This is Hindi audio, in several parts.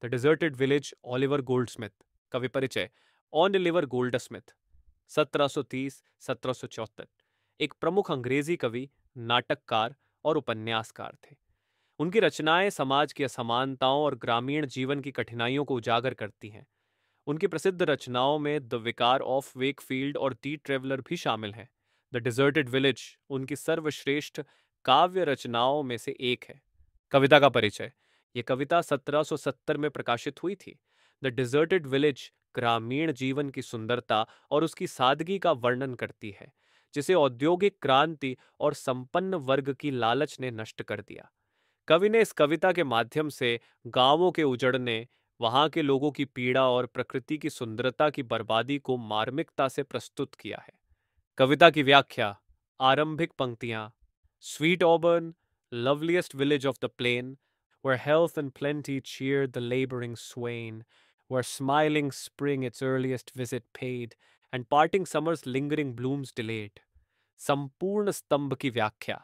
The deserted village, Oliver Goldsmith. कवि परिचय: ओलिवर गोल्डस्मिथ, 1730-1774, एक प्रमुख अंग्रेजी कवि, नाटककार और उपन्यासकार थे। उनकी रचनाएं समाज की असमानताओं और ग्रामीण जीवन की कठिनाइयों को उजागर करती हैं। उनकी प्रसिद्ध रचनाओं में द विकार ऑफ वेकफील्ड और दी ट्रेवलर भी शामिल हैं। द डिजर्टेड विलेज उनकी सर्वश्रेष्ठ काव्य रचनाओं में से एक है। कविता का परिचय: ये कविता 1770 में प्रकाशित हुई थी। द डिजर्टेड विलेज ग्रामीण जीवन की सुंदरता और उसकी सादगी का वर्णन करती है, जिसे औद्योगिक क्रांति और संपन्न वर्ग की लालच ने नष्ट कर दिया। कवि ने इस कविता के माध्यम से गांवों के उजड़ने, वहां के लोगों की पीड़ा और प्रकृति की सुंदरता की बर्बादी को मार्मिकता से प्रस्तुत किया है। कविता की व्याख्या: आरंभिक पंक्तियां: sweet Auburn, loveliest village of the plain, where health and plenty cheered the laboring swain, where smiling spring its earliest visit paid, and parting summer's lingering blooms delayed. संपूर्ण स्तंभ की व्याख्या: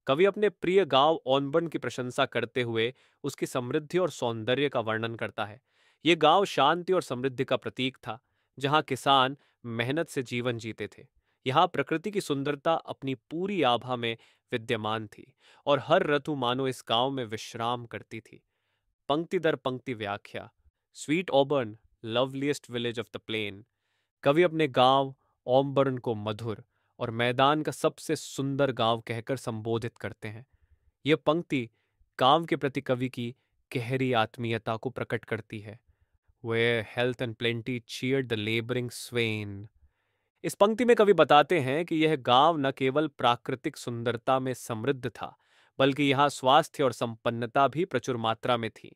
कवि अपने प्रिय गांव ऑनबर्न की प्रशंसा करते हुए उसकी समृद्धि और सौंदर्य का वर्णन करता है। ये गांव शांति और समृद्धि का प्रतीक था, जहां किसान मेहनत से जीवन जीते थे। यहाँ प्रकृति की सुंदरता अपनी पूरी आभा में विद्यमान थी और हर ऋतु मानो इस गांव में विश्राम करती थी। पंक्ति दर पंक्ति व्याख्या: sweet Auburn, loveliest village of the plain. कवि अपने गांव ऑमबर्न को मधुर और मैदान का सबसे सुंदर गांव कहकर संबोधित करते हैं। यह पंक्ति गांव के प्रति कवि की गहरी आत्मीयता को प्रकट करती है। Where health and plenty cheered the laboring swain. इस पंक्ति में कवि बताते हैं कि यह गांव न केवल प्राकृतिक सुंदरता में समृद्ध था, बल्कि यहाँ स्वास्थ्य और संपन्नता भी प्रचुर मात्रा में थी।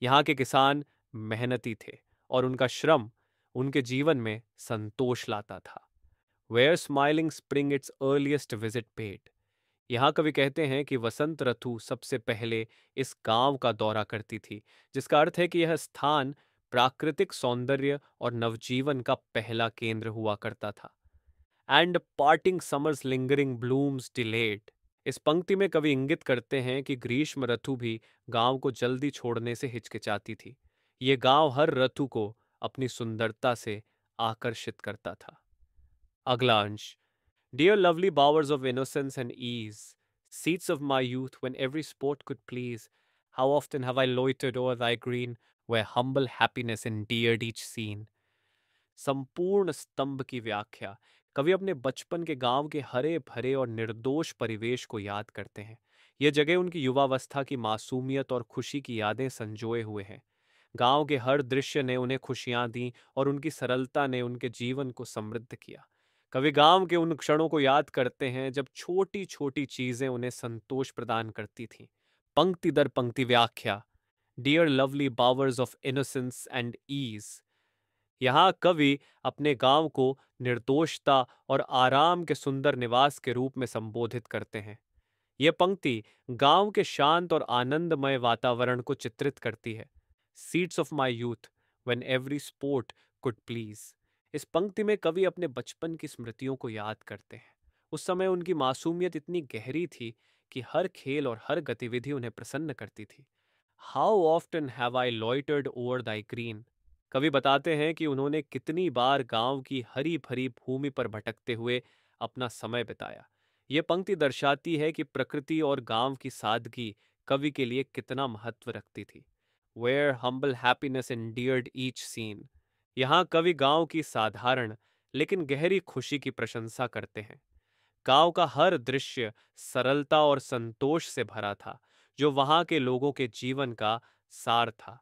यहाँ के किसान मेहनती थे और उनका श्रम उनके जीवन में संतोष लाता था। Where smiling spring its earliest visit paid. यहाँ कवि कहते हैं कि वसंत ऋतु सबसे पहले इस गांव का दौरा करती थी, जिसका अर्थ है कि यह स्थान प्राकृतिक सौंदर्य और नवजीवन का पहला केंद्र हुआ करता था। And parting summers lingering blooms delayed. इस पंक्ति में कवि इंगित करते हैं कि ग्रीष्म ऋतु भी गांव को जल्दी छोड़ने से हिचकिचाती थी। ये गांव हर ऋतु को अपनी सुंदरता से आकर्षित करता था। अगला अंश: Dear lovely bowers of innocence and ease, seats of my youth when every sport could please, how often have I loitered o'er thy green, where humble happiness endeared each scene. संपूर्ण स्तंभ की व्याख्या: कवि अपने बचपन के गांव के हरे भरे और निर्दोष परिवेश को याद करते हैं। यह जगह उनकी युवावस्था की मासूमियत और खुशी की यादें संजोए हुए हैं। गांव के हर दृश्य ने उन्हें खुशियां दी और उनकी सरलता ने उनके जीवन को समृद्ध किया। कवि गांव के उन क्षणों को याद करते हैं जब छोटी छोटी चीजें उन्हें संतोष प्रदान करती थीं। पंक्ति दर पंक्ति व्याख्या: dear lovely bowers of innocence and ease. यहाँ कवि अपने गांव को निर्दोषता और आराम के सुंदर निवास के रूप में संबोधित करते हैं। यह पंक्ति गांव के शांत और आनंदमय वातावरण को चित्रित करती है। Seats of my youth when every sport could please. इस पंक्ति में कवि अपने बचपन की स्मृतियों को याद करते हैं। उस समय उनकी मासूमियत इतनी गहरी थी कि हर खेल और हर गतिविधि उन्हें प्रसन्न करती थी। How often have I लॉइटर्ड over Dai green. कवि बताते हैं कि उन्होंने कितनी बार गांव की हरी भरी भूमि पर भटकते हुए अपना समय बिताया। ये पंक्ति दर्शाती है कि प्रकृति और गांव की सादगी कवि के लिए कितना महत्व रखती थी। Where humble happiness endeared each scene. यहाँ कवि गांव की साधारण लेकिन गहरी खुशी की प्रशंसा करते हैं। गांव का हर दृश्य सरलता और संतोष से भरा था, जो वहां के लोगों के जीवन का सार था।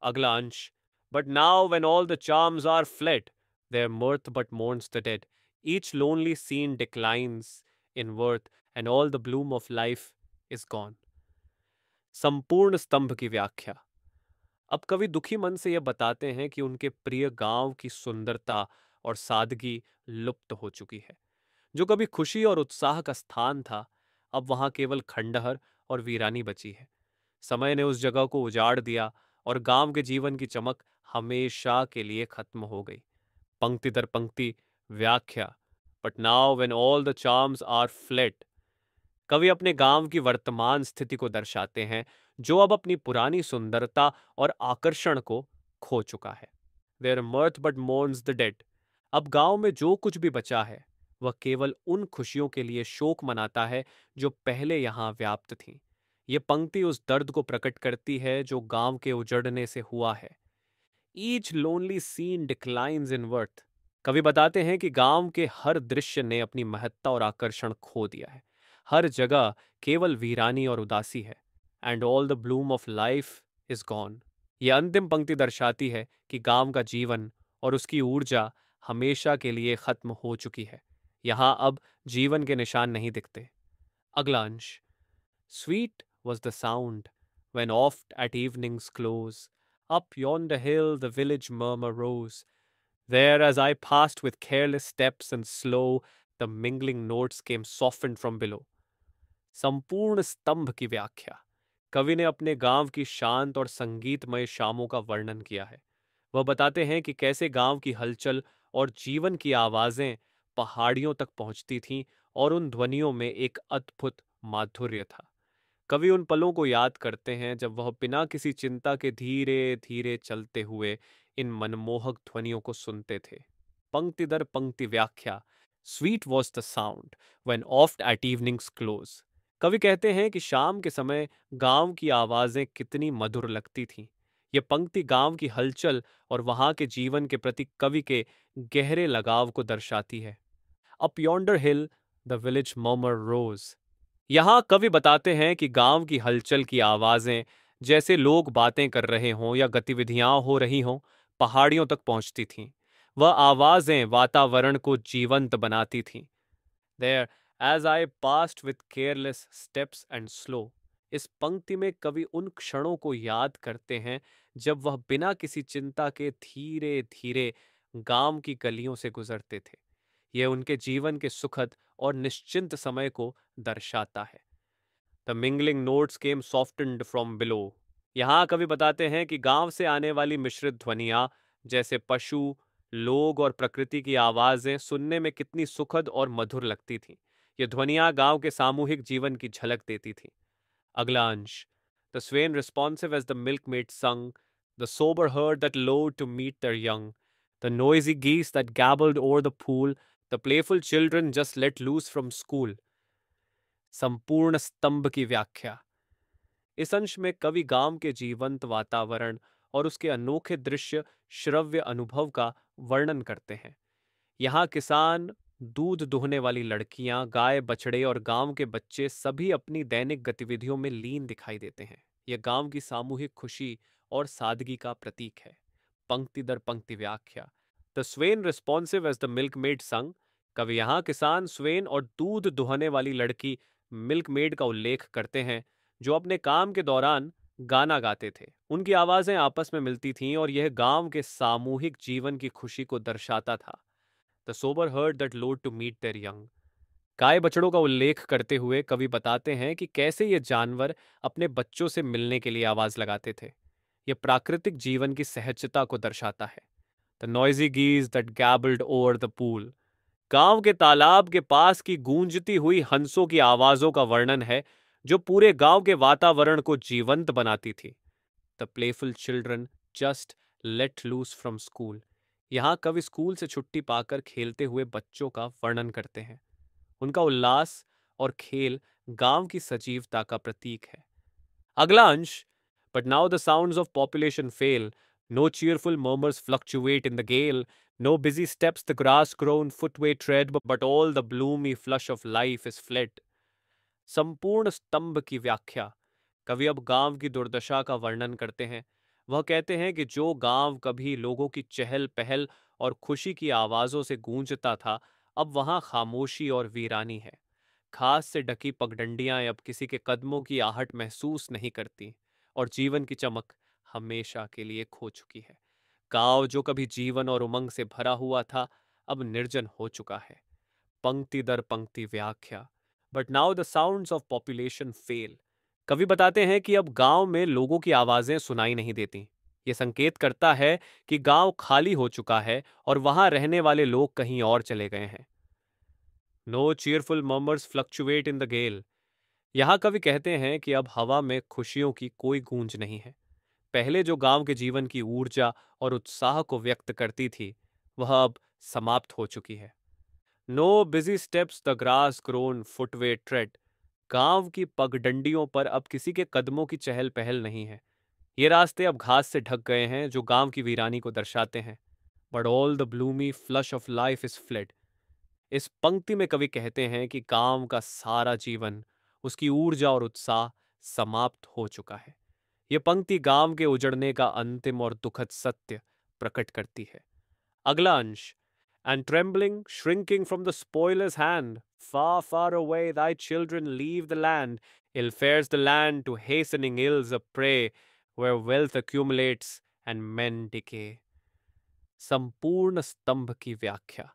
अगला अंश: but now when all the charms are fled, there mirth but mourns the dead. Each lonely scene declines in worth, and all the bloom of life is gone. संपूर्ण स्तंभ की व्याख्या: अब कवि दुखी मन से यह बताते हैं कि उनके प्रिय गांव की सुंदरता और सादगी लुप्त हो चुकी है। जो कभी खुशी और उत्साह का स्थान था, अब वहां केवल खंडहर और वीरानी बची है। समय ने उस जगह को उजाड़ दिया और गांव के जीवन की चमक हमेशा के लिए खत्म हो गई। पंक्ति दर पंक्ति व्याख्या: but now when all the charms are fled, कवि अपने गांव की वर्तमान स्थिति को दर्शाते हैं, जो अब अपनी पुरानी सुंदरता और आकर्षण को खो चुका है। There mirth but mourns the dead. अब गांव में जो कुछ भी बचा है, वह केवल उन खुशियों के लिए शोक मनाता है जो पहले यहां व्याप्त थीं। ये पंक्ति उस दर्द को प्रकट करती है जो गांव के उजड़ने से हुआ है। ईच लोनली सीन डिक्लाइंस इन वर्थ। कवि बताते हैं कि गांव के हर दृश्य ने अपनी महत्ता और आकर्षण खो दिया है। हर जगह केवल वीरानी और उदासी है। And all the Bloom of life is gone. यह अंतिम पंक्ति दर्शाती है कि गांव का जीवन और उसकी ऊर्जा हमेशा के लिए खत्म हो चुकी है। यहां अब जीवन के निशान नहीं दिखते। अगला अंश। Sweet was the sound when oft at evening's close up yonder hill the village murmur rose. There, as I passed with careless steps and slow, the mingling notes came softened from below. संपूर्ण स्तंभ की व्याख्या। कवि ने अपने गांव की शांत और संगीतमय शामों का वर्णन किया है। वह बताते हैं कि कैसे गांव की हलचल और जीवन की आवाजें पहाड़ियों तक पहुंचती थीं और उन ध्वनियों में एक अद्भुत माधुर्य था। कवि उन पलों को याद करते हैं जब वह बिना किसी चिंता के धीरे धीरे चलते हुए इन मनमोहक ध्वनियों को सुनते थे। पंक्ति दर पंक्ति व्याख्या। Sweet was the sound when oft at evenings close. कवि कहते हैं कि शाम के समय गांव की आवाजें कितनी मधुर लगती थीं। यह पंक्ति गांव की हलचल और वहां के जीवन के प्रति कवि के गहरे लगाव को दर्शाती है। Up yonder hill the village murmur rose. यहाँ कवि बताते हैं कि गांव की हलचल की आवाजें, जैसे लोग बातें कर रहे हों या गतिविधियां हो रही हों, पहाड़ियों तक पहुंचती थीं। वह आवाजें वातावरण को जीवंत बनाती थीं। There, as I passed with careless steps and slow. इस पंक्ति में कवि उन क्षणों को याद करते हैं जब वह बिना किसी चिंता के धीरे धीरे गांव की गलियों से गुजरते थे। यह उनके जीवन के सुखद और निश्चिंत समय को दर्शाता है। The mingling notes came softened from below. यहाँ कवि बताते हैं कि गांव से आने वाली मिश्रित ध्वनियाँ, जैसे पशु, लोग और प्रकृति की आवाजें, सुनने में कितनी सुखद और मधुर लगती थीं। ये ध्वनियाँ गांव के सामूहिक जीवन की झलक देती थीं। अगला अंश। The swain responsive as the milkmaid sang, the sober herd that lowed to meet their young, the noisy geese that gabbled o'er the pool, the playful children just let loose from school. संपूर्ण स्तंभ की व्याख्या। इस अंश में कवि गांव के जीवंत वातावरण और उसके अनोखे दृश्य श्रव्य अनुभव का वर्णन करते हैं। यहाँ किसान, दूध दुहने वाली लड़कियां, गाय बछड़े और गांव के बच्चे सभी अपनी दैनिक गतिविधियों में लीन दिखाई देते हैं। यह गांव की सामूहिक खुशी और सादगी का प्रतीक है। पंक्ति दर पंक्ति व्याख्या। The swain responsive as the milkmaid sung. कवि यहाँ किसान, स्वेन और दूध दुहने वाली लड़की मिल्कमेड का उल्लेख करते हैं, जो अपने काम के दौरान गाना गाते थे। उनकी आवाजें आपस में मिलती थीं और यह गांव के सामूहिक जीवन की खुशी को दर्शाता था। The sober herd that lowed to meet their young. गाय बछड़ों का उल्लेख करते हुए कवि बताते हैं कि कैसे ये जानवर अपने बच्चों से मिलने के लिए आवाज लगाते थे। यह प्राकृतिक जीवन की सहजता को दर्शाता है। The noisy geese that gabbled over the pool. गांव के तालाब के पास की गूंजती हुई हंसों की आवाजों का वर्णन है, जो पूरे गांव के वातावरण को जीवंत बनाती थी। The playful children just let loose from school. यहाँ कवि स्कूल से छुट्टी पाकर खेलते हुए बच्चों का वर्णन करते हैं। उनका उल्लास और खेल गांव की सजीवता का प्रतीक है। अगला अंश। But now the sounds of population fail, no cheerful murmurs fluctuate in the gale, no busy steps the grass grown footway tread, but all the bloomy flush of life is fled. संपूर्ण स्तंभ की व्याख्या। कवि अब गांव की दुर्दशा का वर्णन करते हैं। वह कहते हैं कि जो गांव कभी लोगों की चहल पहल और खुशी की आवाजों से गूंजता था, अब वहां खामोशी और वीरानी है। घास से ढकी पगडंडियां अब किसी के कदमों की आहट महसूस नहीं करती और जीवन की चमक हमेशा के लिए खो चुकी है। गांव जो कभी जीवन और उमंग से भरा हुआ था, अब निर्जन हो चुका है। पंक्ति दर पंक्ति व्याख्या। But now the sounds of population fail. कवि बताते हैं कि अब गांव में लोगों की आवाजें सुनाई नहीं देती। ये संकेत करता है कि गांव खाली हो चुका है और वहां रहने वाले लोग कहीं और चले गए हैं। No cheerful murmurs fluctuate in the gale. यहाँ कवि कहते हैं कि अब हवा में खुशियों की कोई गूंज नहीं है। पहले जो गांव के जीवन की ऊर्जा और उत्साह को व्यक्त करती थी, वह अब समाप्त हो चुकी है। No busy steps the grass grown footway tread. गांव की पगडंडियों पर अब किसी के कदमों की चहल पहल नहीं है। ये रास्ते अब घास से ढक गए हैं जो गांव की वीरानी को दर्शाते हैं। But all the bloomy flush of life is fled. इस पंक्ति में कवि कहते हैं कि गांव का सारा जीवन, उसकी ऊर्जा और उत्साह समाप्त हो चुका है। यह पंक्ति गांव के उजड़ने का अंतिम और दुखद सत्य प्रकट करती है। अगला अंश। And trembling, shrinking from the spoiler's hand, far, far away thy children leave the land. Ill fares the land to hastening ills a prey, where wealth accumulates and men decay. संपूर्ण स्तंभ की व्याख्या।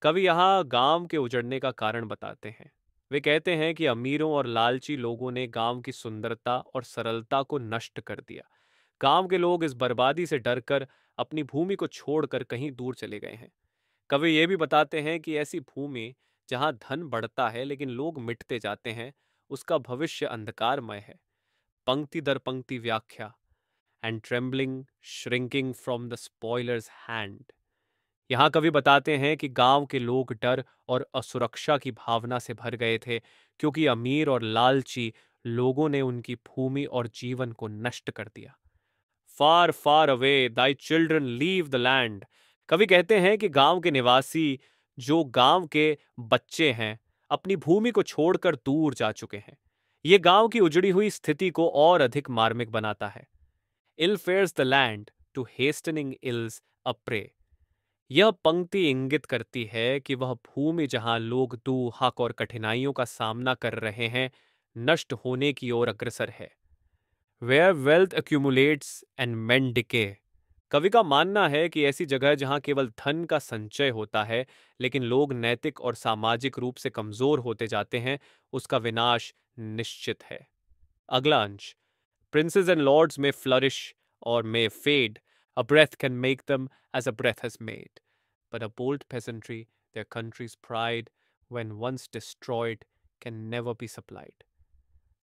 कवि यहाँ गांव के उजड़ने का कारण बताते हैं। वे कहते हैं कि अमीरों और लालची लोगों ने गांव की सुंदरता और सरलता को नष्ट कर दिया। गांव के लोग इस बर्बादी से डरकर अपनी भूमि को छोड़कर कहीं दूर चले गए हैं। कवि ये भी बताते हैं कि ऐसी भूमि जहां धन बढ़ता है लेकिन लोग मिटते जाते हैं, उसका भविष्य अंधकारमय है। पंक्ति दर पंक्ति व्याख्या। And trembling shrinking from the spoilers hand. यहाँ कवि बताते हैं कि गांव के लोग डर और असुरक्षा की भावना से भर गए थे, क्योंकि अमीर और लालची लोगों ने उनकी भूमि और जीवन को नष्ट कर दिया। Far far away thy children leave the land. कवि कहते हैं कि गांव के निवासी, जो गांव के बच्चे हैं, अपनी भूमि को छोड़कर दूर जा चुके हैं। ये गांव की उजड़ी हुई स्थिति को और अधिक मार्मिक बनाता है। Ill fares the land to hastening ills a prey. यह पंक्ति इंगित करती है कि वह भूमि जहां लोग दुहाक और कठिनाइयों का सामना कर रहे हैं, नष्ट होने की ओर अग्रसर है। Where wealth accumulates and men decay। कवि का मानना है कि ऐसी जगह जहां केवल धन का संचय होता है लेकिन लोग नैतिक और सामाजिक रूप से कमजोर होते जाते हैं, उसका विनाश निश्चित है। अगला अंश। प्रिंसेस एंड लॉर्ड्स में फ्लरिश और मे fade, a breath can make them as a breath has made, but a bold peasantry, their country's pride, when once destroyed, can never be supplied।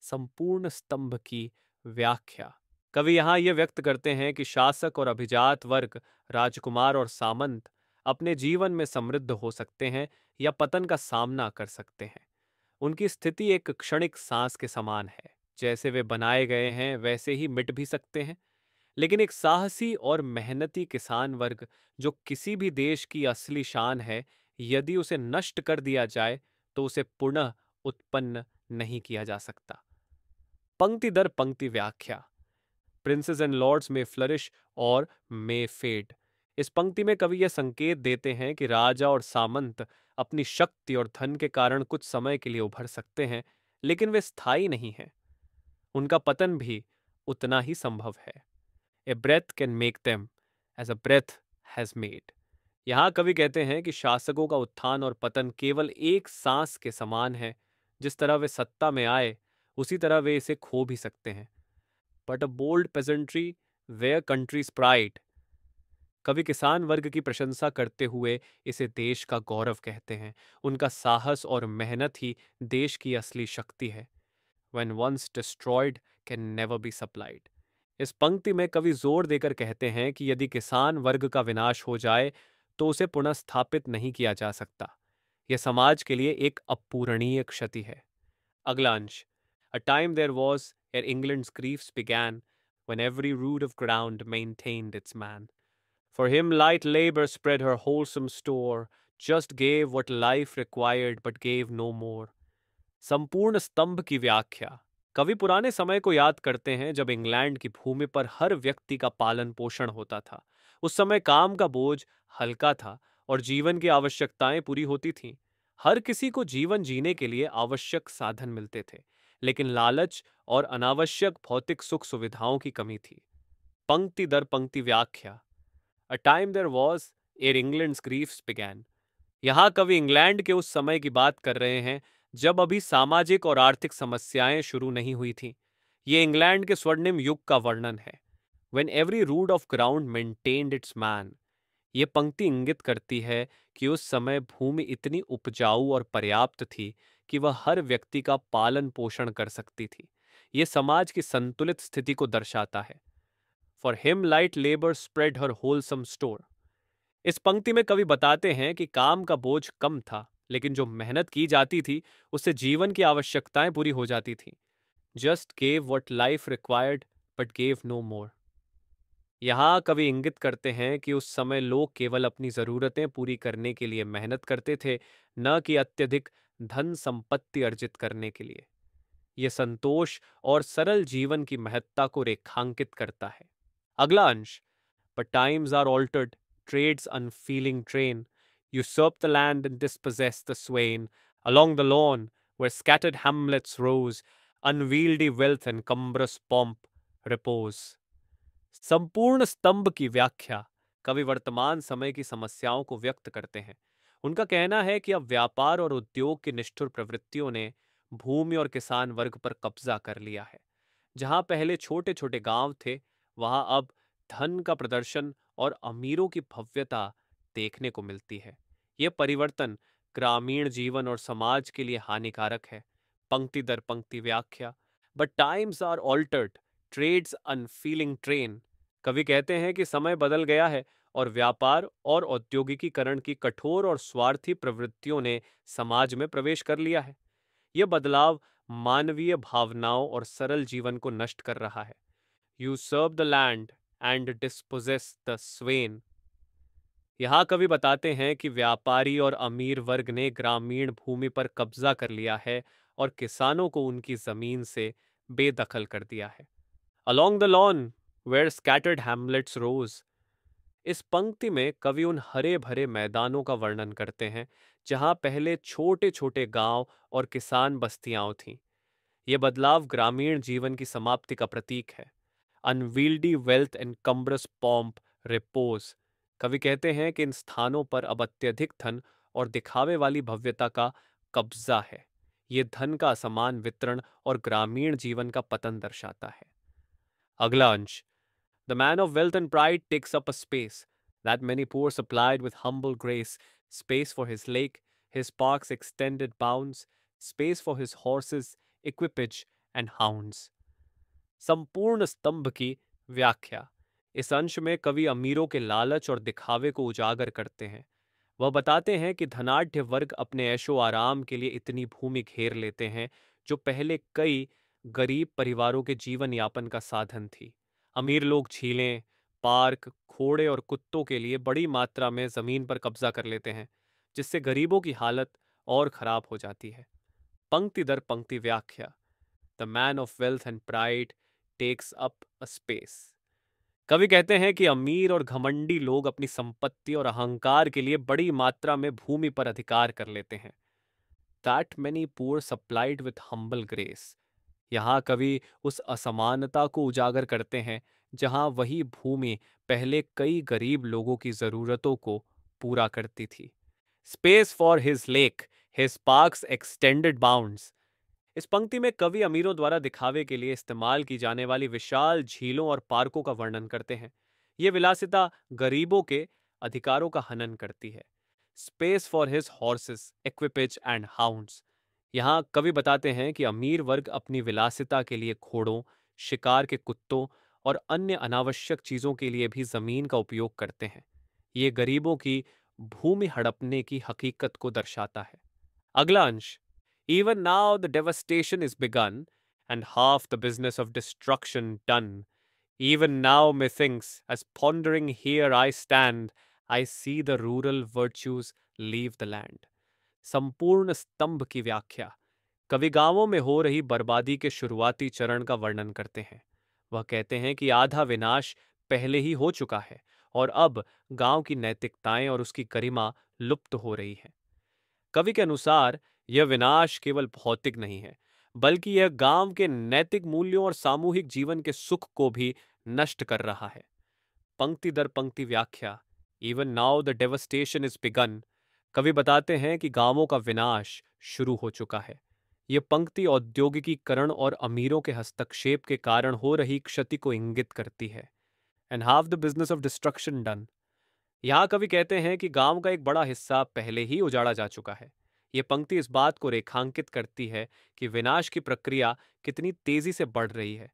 संपूर्ण स्तंभ की व्याख्या। कवि यहाँ यह व्यक्त करते हैं कि शासक और अभिजात वर्ग, राजकुमार और सामंत अपने जीवन में समृद्ध हो सकते हैं या पतन का सामना कर सकते हैं। उनकी स्थिति एक क्षणिक सांस के समान है। जैसे वे बनाए गए हैं वैसे ही मिट भी सकते हैं। लेकिन एक साहसी और मेहनती किसान वर्ग, जो किसी भी देश की असली शान है, यदि उसे नष्ट कर दिया जाए तो उसे पुनः उत्पन्न नहीं किया जा सकता। पंक्ति दर पंक्ति व्याख्या। प्रिंसेस एंड लॉर्ड्स में फ्लरिश और मे फेड। इस पंक्ति में कवि यह संकेत देते हैं कि राजा और सामंत अपनी शक्ति और धन के कारण कुछ समय के लिए उभर सकते हैं, लेकिन वे स्थायी नहीं हैं। उनका पतन भी उतना ही संभव है। A breath can make them as a breath has made. यहाँ कवि कहते हैं कि शासकों का उत्थान और पतन केवल एक सांस के समान है। जिस तरह वे सत्ता में आए, उसी तरह वे इसे खो भी सकते हैं। But a bold peasantry, where country's pride. कवि किसान वर्ग की प्रशंसा करते हुए इसे देश का गौरव कहते हैं। उनका साहस और मेहनत ही देश की असली शक्ति है। When once destroyed can never be supplied। इस पंक्ति में कवि जोर देकर कहते हैं कि यदि किसान वर्ग का विनाश हो जाए तो उसे पुनः स्थापित नहीं किया जा सकता। यह समाज के लिए एक अपूरणीय क्षति है। अगला अंश। A time there was ere England's griefs began, when every rood of ground maintained its man. For him light labor spread her wholesome store, just gave what life required but gave no more। संपूर्ण स्तंभ की व्याख्या। कवि पुराने समय को याद करते हैं जब इंग्लैंड की भूमि पर हर व्यक्ति का पालन पोषण होता था। उस समय काम का बोझ हल्का था और जीवन की आवश्यकताएं पूरी होती थीं। हर किसी को जीवन जीने के लिए आवश्यक साधन मिलते थे, लेकिन लालच और अनावश्यक भौतिक सुख सुविधाओं की कमी थी। पंक्ति दर पंक्ति व्याख्या। अ टाइम देयर वॉज एर इंग्लैंड्स ग्रीफ्स बिगैन। यहाँ कवि इंग्लैंड के उस समय की बात कर रहे हैं जब अभी सामाजिक और आर्थिक समस्याएं शुरू नहीं हुई थीं। ये इंग्लैंड के स्वर्णिम युग का वर्णन है। When every rood of ground maintained its man। ये पंक्ति इंगित करती है कि उस समय भूमि इतनी उपजाऊ और पर्याप्त थी कि वह हर व्यक्ति का पालन पोषण कर सकती थी। ये समाज की संतुलित स्थिति को दर्शाता है। For him light labour spread her wholesome store. इस पंक्ति में कवि बताते हैं कि काम का बोझ कम था, लेकिन जो मेहनत की जाती थी उससे जीवन की आवश्यकताएं पूरी हो जाती थीं। Just gave what life required but gave no more. यहाँ कवि इंगित करते हैं कि उस समय लोग केवल अपनी जरूरतें पूरी करने के लिए मेहनत करते थे, न कि अत्यधिक धन संपत्ति अर्जित करने के लिए। यह संतोष और सरल जीवन की महत्ता को रेखांकित करता है। अगला अंश, but times are altered, trade's unfeeling train usurp the land and dispossess the swain. Along the lawn, where scattered hamlets rose, unwieldy wealth and cumbrous pomp repose. संपूर्ण स्तंभ की व्याख्या। कवि वर्तमान समय की समस्याओं को व्यक्त करते हैं। उनका कहना है कि अब व्यापार और उद्योग की निष्ठुर प्रवृत्तियों ने भूमि और किसान वर्ग पर कब्जा कर लिया है। जहां पहले छोटे छोटे गांव थे, वहां अब धन का प्रदर्शन और अमीरों की भव्यता देखने को मिलती है। यह परिवर्तन ग्रामीण जीवन और समाज के लिए हानिकारक है। पंक्ति दर पंक्ति व्याख्या। But times are altered, trades unfeeling train. कवि कहते हैं कि समय बदल गया है और व्यापार और औद्योगिकीकरण की कठोर और स्वार्थी प्रवृत्तियों ने समाज में प्रवेश कर लिया है। यह बदलाव मानवीय भावनाओं और सरल जीवन को नष्ट कर रहा है। Usurp the land and dispossess the swain. यहाँ कवि बताते हैं कि व्यापारी और अमीर वर्ग ने ग्रामीण भूमि पर कब्जा कर लिया है और किसानों को उनकी जमीन से बेदखल कर दिया है। Along the lawn, where scattered hamlets rose. इस पंक्ति में कवि उन हरे भरे मैदानों का वर्णन करते हैं जहां पहले छोटे छोटे गांव और किसान बस्तियां थीं। यह बदलाव ग्रामीण जीवन की समाप्ति का प्रतीक है। अनवील्डी वेल्थ एंड कम्ब्रस पॉम्प रिपोज। कवि कहते हैं कि इन स्थानों पर अब अत्यधिक धन और दिखावे वाली भव्यता का कब्जा है। ये धन का असमान वितरण और ग्रामीण जीवन का पतन दर्शाता है। अगला अंश, the man of wealth and pride takes up a space that many poor supplied with humble grace, space for his lake, his park's extended bounds, space for his horses, equipage and hounds. संपूर्ण स्तंभ की व्याख्या। इस अंश में कवि अमीरों के लालच और दिखावे को उजागर करते हैं। वह बताते हैं कि धनाढ्य वर्ग अपने ऐशो आराम के लिए इतनी भूमि घेर लेते हैं जो पहले कई गरीब परिवारों के जीवन यापन का साधन थी। अमीर लोग झीलें, पार्क, घोड़े और कुत्तों के लिए बड़ी मात्रा में जमीन पर कब्जा कर लेते हैं, जिससे गरीबों की हालत और खराब हो जाती है। पंक्ति दर पंक्ति व्याख्या। The man of wealth and pride takes up a space. कवि कहते हैं कि अमीर और घमंडी लोग अपनी संपत्ति और अहंकार के लिए बड़ी मात्रा में भूमि पर अधिकार कर लेते हैं। That many poor supplied with humble grace. यहाँ कवि उस असमानता को उजागर करते हैं जहाँ वही भूमि पहले कई गरीब लोगों की जरूरतों को पूरा करती थी। Space for his lake, his parks extended bounds. इस पंक्ति में कवि अमीरों द्वारा दिखावे के लिए इस्तेमाल की जाने वाली विशाल झीलों और पार्कों का वर्णन करते हैं। ये विलासिता गरीबों के अधिकारों का हनन करती है। Space for his horses, equipage and hounds. यहाँ कवि बताते हैं कि अमीर वर्ग अपनी विलासिता के लिए घोड़ों, शिकार के कुत्तों और अन्य अनावश्यक चीजों के लिए भी जमीन का उपयोग करते हैं। ये गरीबों की भूमि हड़पने की हकीकत को दर्शाता है। अगला अंश, even now the devastation is begun, and half the business of destruction done. Even now, methinks, as pondering here I stand, I see the rural virtues leave the land. संपूर्ण स्तंभ की व्याख्या। कवि गांवों में हो रही बर्बादी के शुरुआती चरण का वर्णन करते हैं। वह कहते हैं कि आधा विनाश पहले ही हो चुका है और अब गांव की नैतिकताएं और उसकी गरिमा लुप्त हो रही है। कवि के अनुसार यह विनाश केवल भौतिक नहीं है, बल्कि यह गांव के नैतिक मूल्यों और सामूहिक जीवन के सुख को भी नष्ट कर रहा है। पंक्ति दर पंक्ति व्याख्या। Even now the devastation is begin. कवि बताते हैं कि गांवों का विनाश शुरू हो चुका है। यह पंक्ति औद्योगिकीकरण और अमीरों के हस्तक्षेप के कारण हो रही क्षति को इंगित करती है। And half the business of destruction done. यहाँ कवि कहते हैं कि गांव का एक बड़ा हिस्सा पहले ही उजाड़ा जा चुका है। ये पंक्ति इस बात को रेखांकित करती है कि विनाश की प्रक्रिया कितनी तेजी से बढ़ रही है।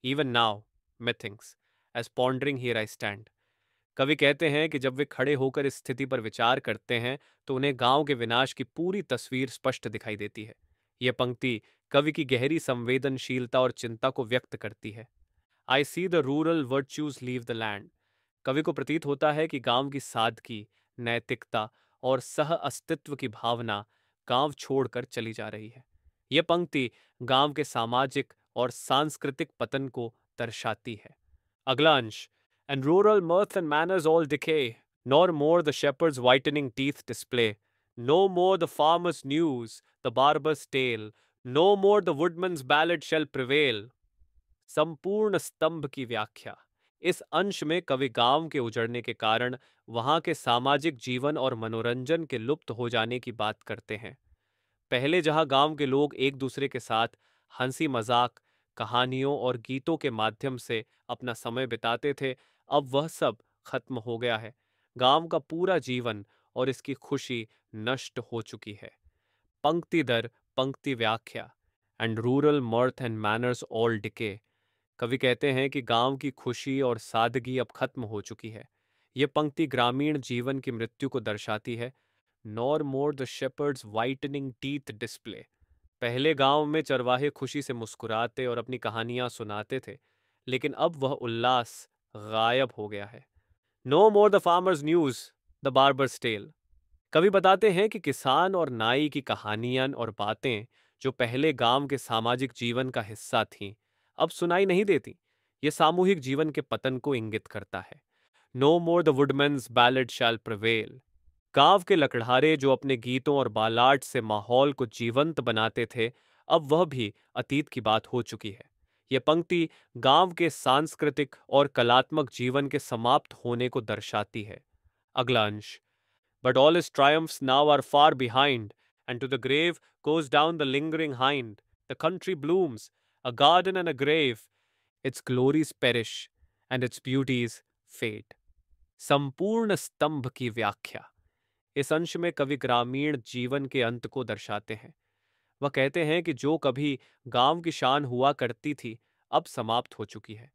Even now methinks as pondering here I stand। कवि कहते हैं कि जब वे खड़े होकर इस स्थिति पर विचार करते हैं तो उन्हें गांव के विनाश की पूरी तस्वीर स्पष्ट दिखाई देती है। यह पंक्ति कवि की गहरी संवेदनशीलता और चिंता को व्यक्त करती है। I see the rural virtues leave the land. कवि को प्रतीत होता है कि गांव की सादगी, नैतिकता और सह अस्तित्व की भावना गांव छोड़कर चली जा रही है। यह पंक्ति गांव के सामाजिक और सांस्कृतिक पतन को दर्शाती है। अगला अंश, and rural mirth and manners all decay, nor more the shepherd's whitening teeth display, no more the farmer's news, the barber's tale, no more the woodman's ballad shall prevail। संपूर्ण स्तंभ की व्याख्या। इस अंश में कवि गांव के उजड़ने के कारण वहां के सामाजिक जीवन और मनोरंजन के लुप्त हो जाने की बात करते हैं। पहले जहां गांव के लोग एक दूसरे के साथ हंसी मजाक, कहानियों और गीतों के माध्यम से अपना समय बिताते थे, अब वह सब खत्म हो गया है। गांव का पूरा जीवन और इसकी खुशी नष्ट हो चुकी है। पंक्ति दर पंक्ति व्याख्या। And rural mirth and manners all decay. कवि कहते हैं कि गांव की खुशी और सादगी अब खत्म हो चुकी है। यह पंक्ति ग्रामीण जीवन की मृत्यु को दर्शाती है। Nor more the shepherds whitening teeth display. पहले गांव में चरवाहे खुशी से मुस्कुराते और अपनी कहानियां सुनाते थे, लेकिन अब वह उल्लास गायब हो गया है। No more the farmer's news, the barber's tale. कवि बताते हैं कि किसान और नाई की कहानियां और बातें जो पहले गांव के सामाजिक जीवन का हिस्सा थीं, अब सुनाई नहीं देती। ये सामूहिक जीवन के पतन को इंगित करता है। No more the woodman's ballad shall prevail. गांव के लकड़हारे जो अपने गीतों और बालाट से माहौल को जीवंत बनाते थे, अब वह भी अतीत की बात हो चुकी है। यह पंक्ति गांव के सांस्कृतिक और कलात्मक जीवन के समाप्त होने को दर्शाती है। अगला अंश, but all his triumphs now are far behind, and to the grave goes down the lingering hind. The country blooms, a garden and a grave, its glories perish, and its beauties fade। संपूर्ण स्तंभ की व्याख्या। इस अंश में कवि ग्रामीण जीवन के अंत को दर्शाते हैं। वह कहते हैं कि जो कभी गांव की शान हुआ करती थी, अब समाप्त हो चुकी है।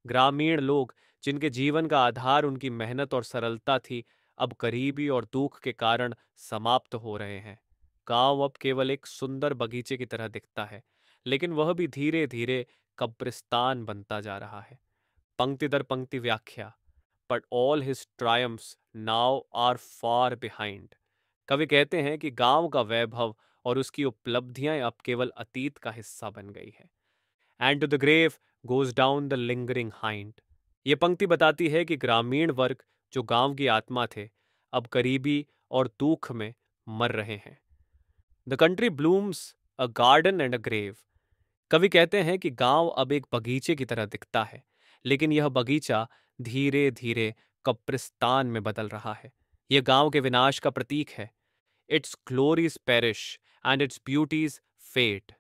ग्रामीण लोग, जिनके जीवन का आधार उनकी मेहनत और सरलता थी, अब गरीबी और दुख के कारण समाप्त हो रहे हैं। गांव अब केवल एक सुंदर बगीचे की तरह दिखता है, लेकिन वह भी धीरे धीरे कब्रिस्तान बनता जा रहा है। पंक्ति दर पंक्ति व्याख्या। But all his triumphs now are far behind. कवि कहते हैं कि गांव का वैभव और उसकी उपलब्धियां अब केवल अतीत का हिस्सा बन गई है। And to the grave goes down the lingering hind. ये पंक्ति बताती है कि ग्रामीण वर्ग, जो गांव की आत्मा थे, अब गरीबी और दुख में मर रहे हैं। The country blooms, a garden and a grave. कवि कहते हैं कि गांव अब एक बगीचे की तरह दिखता है, लेकिन यह बगीचा धीरे धीरे कब्रिस्तान में बदल रहा है। यह गांव के विनाश का प्रतीक है। Its glories perish and its beauties fade.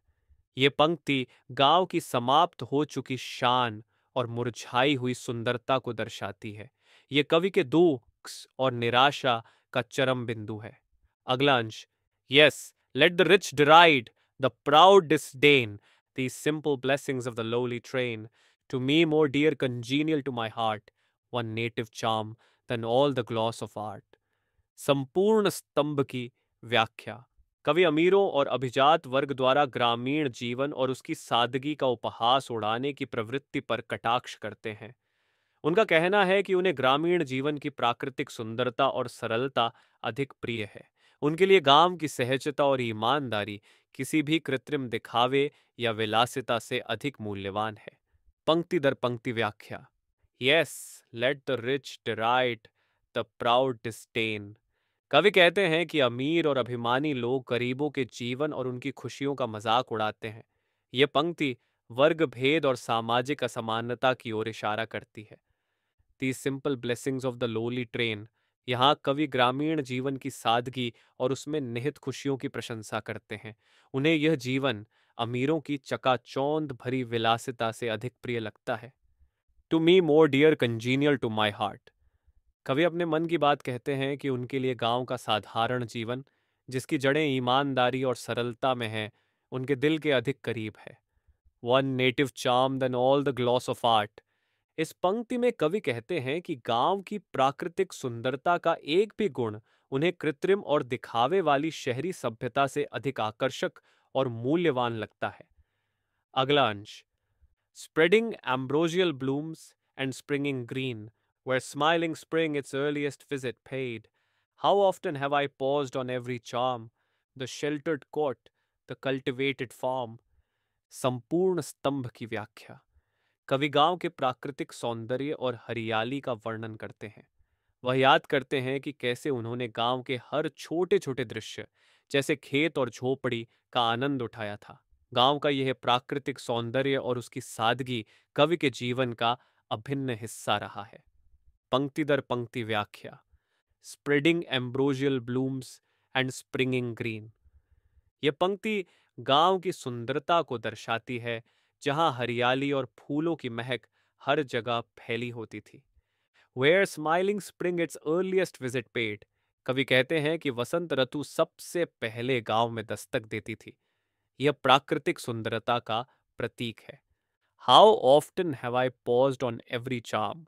ये पंक्ति गांव की समाप्त हो चुकी शान और मुरझाई हुई सुंदरता को दर्शाती है। ये कवि के दुख और निराशा का चरम बिंदु है। अगला अंश, yes, let the rich deride, the proud disdain, these simple blessings of the lowly train, to me more dear congenial to my heart, one native charm than all the gloss of art। संपूर्ण स्तंभ की व्याख्या। कवि अमीरों और अभिजात वर्ग द्वारा ग्रामीण जीवन और उसकी सादगी का उपहास उड़ाने की प्रवृत्ति पर कटाक्ष करते हैं। उनका कहना है कि उन्हें ग्रामीण जीवन की प्राकृतिक सुंदरता और सरलता अधिक प्रिय है। उनके लिए गांव की सहजता और ईमानदारी किसी भी कृत्रिम दिखावे या विलासिता से अधिक मूल्यवान है। पंक्ति दर पंक्ति व्याख्या। Yes, let the rich deride, the proud disdain. कवि कहते हैं कि अमीर और अभिमानी लोग गरीबों के जीवन और उनकी खुशियों का मजाक उड़ाते हैं। यह पंक्ति वर्ग भेद और सामाजिक असमानता की ओर इशारा करती है। These simple blessings of the lowly train. यहाँ कवि ग्रामीण जीवन की सादगी और उसमें निहित खुशियों की प्रशंसा करते हैं। उन्हें यह जीवन अमीरों की चकाचौंध भरी विलासिता से अधिक प्रिय लगता है। To me more dear congenial to my heart. कवि अपने मन की बात कहते हैं कि उनके लिए गांव का साधारण जीवन जिसकी जड़ें ईमानदारी और सरलता में हैं, उनके दिल के अधिक करीब है। One native charm than all the gloss of art. इस पंक्ति में कवि कहते हैं कि गांव की प्राकृतिक सुंदरता का एक भी गुण उन्हें कृत्रिम और दिखावे वाली शहरी सभ्यता से अधिक आकर्षक और मूल्यवान लगता है। अगला अंश। Spreading ambrosial blooms and springing green, where smiling spring its earliest visit paid. How often have I paused on every charm, the sheltered court, the cultivated farm. संपूर्ण स्तंभ की व्याख्या। कवि गांव के प्राकृतिक सौंदर्य और हरियाली का वर्णन करते हैं। वह याद करते हैं कि कैसे उन्होंने गांव के हर छोटे छोटे दृश्य, जैसे खेत और झोपड़ी, का आनंद उठाया था। गांव का यह प्राकृतिक सौंदर्य और उसकी सादगी कवि के जीवन का अभिन्न हिस्सा रहा है। पंक्ति दर पंक्ति व्याख्या। Spreading ambrosial blooms and springing green. यह पंक्ति गांव की सुंदरता को दर्शाती है, जहां हरियाली और फूलों की महक हर जगह फैली होती थी। Where smiling spring its earliest visit paid. कवि कहते हैं कि वसंत ऋतु सबसे पहले गांव में दस्तक देती थी। यह प्राकृतिक सुंदरता का प्रतीक है। How often have I paused on every charm.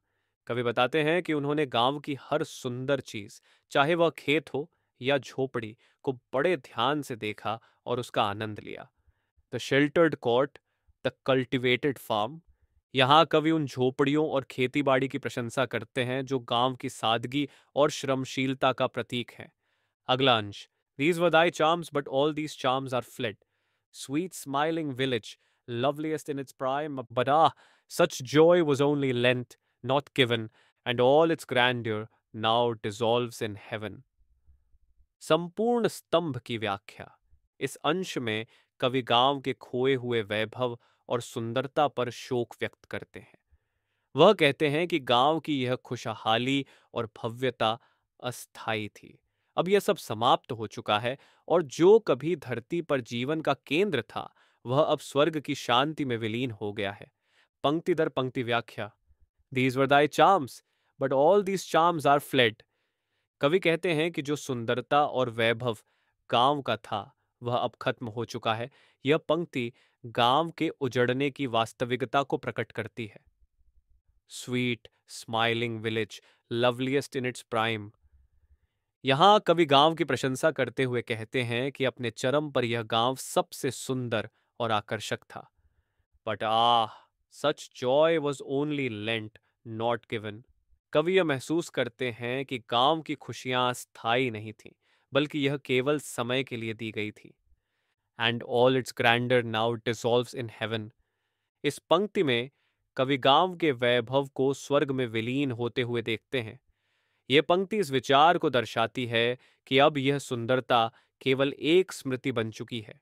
कवि बताते हैं कि उन्होंने गांव की हर सुंदर चीज, चाहे वह खेत हो या झोपड़ी, को बड़े ध्यान से देखा और उसका आनंद लिया। The sheltered cot, the cultivated farm. यहाँ कवि उन झोपड़ियों और खेतीबाड़ी की प्रशंसा करते हैं जो गांव की सादगी और श्रमशीलता का प्रतीक हैं। अगला अंश। These were thy charms, but all these charms are fled. Sweet smiling village, loveliest in its prime, but such joy was only lent, not given, and all its grandeur now dissolves in heaven. संपूर्ण स्तंभ की व्याख्या। इस अंश में कवि गांव के खोए हुए वैभव और सुंदरता पर शोक व्यक्त करते हैं। वह कहते हैं कि गांव की यह खुशहाली और भव्यता अस्थायी थी। अब यह सब समाप्त हो चुका है, और जो कभी धरती पर जीवन का केंद्र था, वह अब स्वर्ग की शांति में विलीन हो गया है। पंक्ति दर पंक्ति व्याख्या। These were thy charms, but all these charms are fled. कवि कहते हैं कि जो सुंदरता और वैभव गांव का था, वह अब खत्म हो चुका है। यह पंक्ति गांव के उजड़ने की वास्तविकता को प्रकट करती है। Sweet smiling village, loveliest in its prime. यहाँ कवि गांव की प्रशंसा करते हुए कहते हैं कि अपने चरम पर यह गांव सबसे सुंदर और आकर्षक था। But such Joy was only lent, not given. कवि यह महसूस करते हैं कि गांव की खुशियां स्थायी नहीं थीं, बल्कि यह केवल समय के लिए दी गई थी। And all its grander now dissolves in heaven. इस पंक्ति में कवि गांव के वैभव को स्वर्ग में विलीन होते हुए देखते हैं। यह पंक्ति इस विचार को दर्शाती है कि अब यह सुंदरता केवल एक स्मृति बन चुकी है,